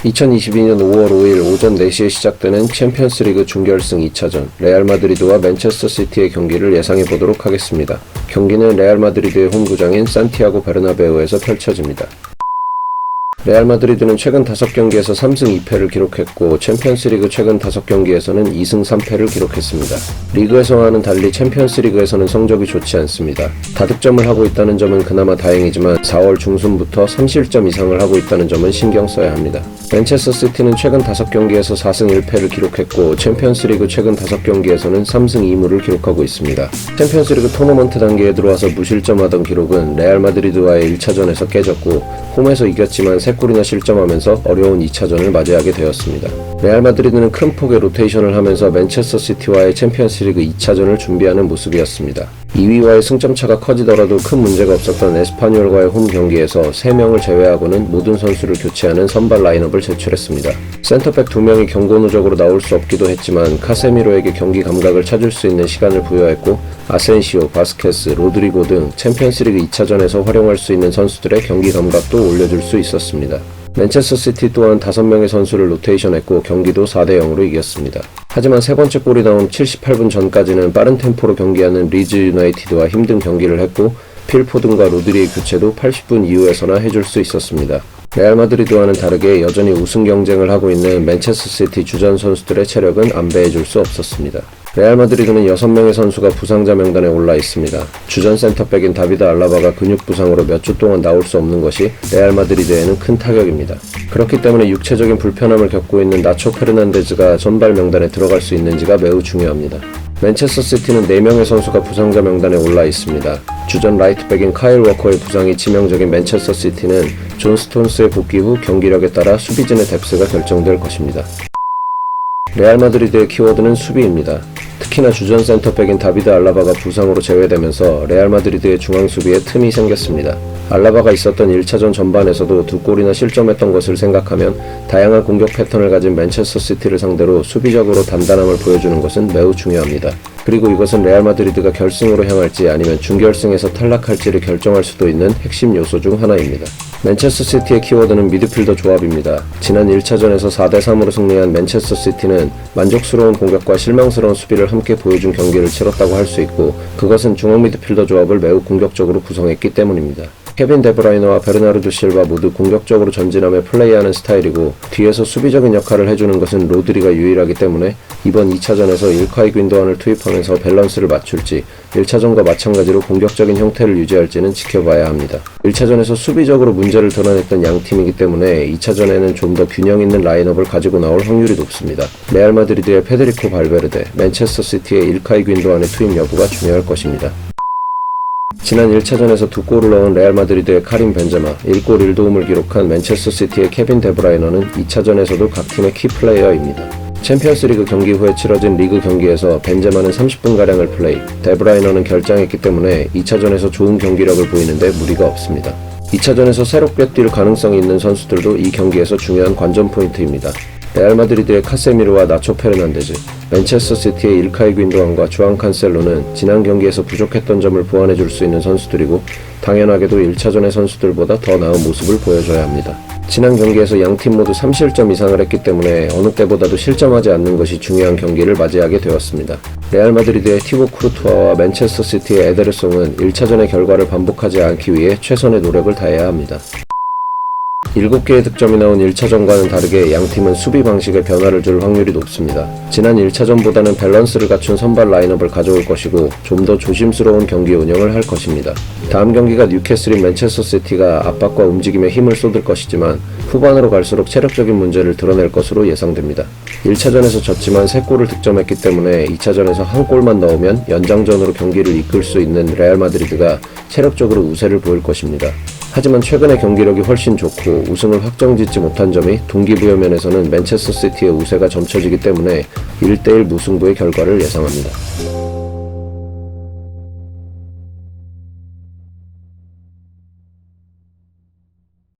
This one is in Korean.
2022년 5월 5일 오전 4시에 시작되는 챔피언스리그 준결승 2차전 레알 마드리드와 맨체스터 시티의 경기를 예상해 보도록 하겠습니다. 경기는 레알 마드리드의 홈구장인 산티아고 베르나베우에서 펼쳐집니다. 레알 마드리드는 최근 5경기에서 3승 2패를 기록했고 챔피언스리그 최근 5경기에서는 2승 3패를 기록했습니다. 리그에서와는 달리 챔피언스리그에서는 성적이 좋지 않습니다. 다득점을 하고 있다는 점은 그나마 다행이지만 4월 중순부터 3실점 이상을 하고 있다는 점은 신경 써야 합니다. 맨체스터 시티는 최근 5경기에서 4승 1패를 기록했고 챔피언스리그 최근 5경기에서는 3승 2무를 기록하고 있습니다. 챔피언스리그 토너먼트 단계에 들어와서 무실점하던 기록은 레알 마드리드와의 1차전에서 깨졌고 홈에서 이겼지만 3골이나 실점하면서 어려운 2차전을 맞이하게 되었습니다. 레알 마드리드는 큰 폭의 로테이션을 하면서 맨체스터 시티와의 챔피언스리그 2차전을 준비하는 모습이었습니다. 2위와의 승점차가 커지더라도 큰 문제가 없었던 에스파뇰과의 홈 경기에서 3명을 제외하고는 모든 선수를 교체하는 선발 라인업을 제출했습니다. 센터백 2명이 경고 누적으로 나올 수 없기도 했지만 카세미로에게 경기 감각을 찾을 수 있는 시간을 부여했고 아센시오, 바스케스, 로드리고 등 챔피언스리그 2차전에서 활용할 수 있는 선수들의 경기 감각도 올려줄 수 있었습니다. 맨체스터 시티 또한 5명의 선수를 로테이션했고 경기도 4대0으로 이겼습니다. 하지만 세 번째 골이 나온 78분 전까지는 빠른 템포로 경기하는 리즈 유나이티드와 힘든 경기를 했고 필 포든과 로드리의 교체도 80분 이후에서나 해줄 수 있었습니다. 레알 마드리드와는 다르게 여전히 우승 경쟁을 하고 있는 맨체스터 시티 주전 선수들의 체력은 안배해줄 수 없었습니다. 레알 마드리드는 6명의 선수가 부상자 명단에 올라 있습니다. 주전 센터백인 다비드 알라바가 근육 부상으로 몇 주 동안 나올 수 없는 것이 레알 마드리드에는 큰 타격입니다. 그렇기 때문에 육체적인 불편함을 겪고 있는 나초 페르난데즈가 선발 명단에 들어갈 수 있는지가 매우 중요합니다. 맨체스터 시티는 4명의 선수가 부상자 명단에 올라 있습니다. 주전 라이트백인 카일 워커의 부상이 치명적인 맨체스터 시티는 존 스톤스의 복귀 후 경기력에 따라 수비진의 뎁스가 결정될 것입니다. 레알 마드리드의 키워드는 수비입니다. 특히나 주전 센터백인 다비드 알라바가 부상으로 제외되면서 레알 마드리드의 중앙 수비에 틈이 생겼습니다. 알라바가 있었던 1차전 전반에서도 2골이나 실점했던 것을 생각하면 다양한 공격 패턴을 가진 맨체스터 시티를 상대로 수비적으로 단단함을 보여주는 것은 매우 중요합니다. 그리고 이것은 레알 마드리드가 결승으로 향할지 아니면 준결승에서 탈락할지를 결정할 수도 있는 핵심 요소 중 하나입니다. 맨체스터 시티의 키워드는 미드필더 조합입니다. 지난 1차전에서 4대3으로 승리한 맨체스터 시티는 만족스러운 공격과 실망스러운 수비를 함께 보여준 경기를 치렀다고 할 수 있고 그것은 중앙 미드필더 조합을 매우 공격적으로 구성했기 때문입니다. 케빈 데브라이너와 베르나르도 실바 모두 공격적으로 전진하며 플레이하는 스타일이고 뒤에서 수비적인 역할을 해주는 것은 로드리가 유일하기 때문에 이번 2차전에서 일카이 윈도안을 투입하면서 밸런스를 맞출지 1차전과 마찬가지로 공격적인 형태를 유지할지는 지켜봐야 합니다. 1차전에서 수비적으로 문제를 드러냈던 양 팀이기 때문에 2차전에는 좀 더 균형 있는 라인업을 가지고 나올 확률이 높습니다. 레알 마드리드의 페데리코 발베르데, 맨체스터 시티의 일카이 윈도안의 투입 여부가 중요할 것입니다. 지난 1차전에서 2골을 넣은 레알 마드리드의 카림 벤제마, 1골 1도움을 기록한 맨체스터 시티의 케빈 데브라이너는 2차전에서도 각 팀의 키플레이어입니다. 챔피언스리그 경기 후에 치러진 리그 경기에서 벤제마는 30분가량을 플레이, 데브라이너는 결장했기 때문에 2차전에서 좋은 경기력을 보이는데 무리가 없습니다. 2차전에서 새롭게 뛸 가능성이 있는 선수들도 이 경기에서 중요한 관전 포인트입니다. 레알 마드리드의 카세미로와 나초 페르난데즈, 맨체스터 시티의 일카이 윈도안과 주앙 칸셀로는 지난 경기에서 부족했던 점을 보완해줄 수 있는 선수들이고 당연하게도 1차전의 선수들보다 더 나은 모습을 보여줘야 합니다. 지난 경기에서 양팀 모두 3실점 이상을 했기 때문에 어느 때보다도 실점하지 않는 것이 중요한 경기를 맞이하게 되었습니다. 레알 마드리드의 티보 쿠르투아와 맨체스터 시티의 에데르송은 1차전의 결과를 반복하지 않기 위해 최선의 노력을 다해야 합니다. 7개의 득점이 나온 1차전과는 다르게 양팀은 수비 방식에 변화를 줄 확률이 높습니다. 지난 1차전보다는 밸런스를 갖춘 선발 라인업을 가져올 것이고 좀 더 조심스러운 경기 운영을 할 것입니다. 다음 경기가 뉴캐슬인 맨체스터 시티가 압박과 움직임에 힘을 쏟을 것이지만 후반으로 갈수록 체력적인 문제를 드러낼 것으로 예상됩니다. 1차전에서 졌지만 3골을 득점했기 때문에 2차전에서 1골만 넣으면 연장전으로 경기를 이끌 수 있는 레알 마드리드가 체력적으로 우세를 보일 것입니다. 하지만 최근의 경기력이 훨씬 좋고 우승을 확정짓지 못한 점이 동기부여 면에서는 맨체스터 시티의 우세가 점쳐지기 때문에 1대1 무승부의 결과를 예상합니다.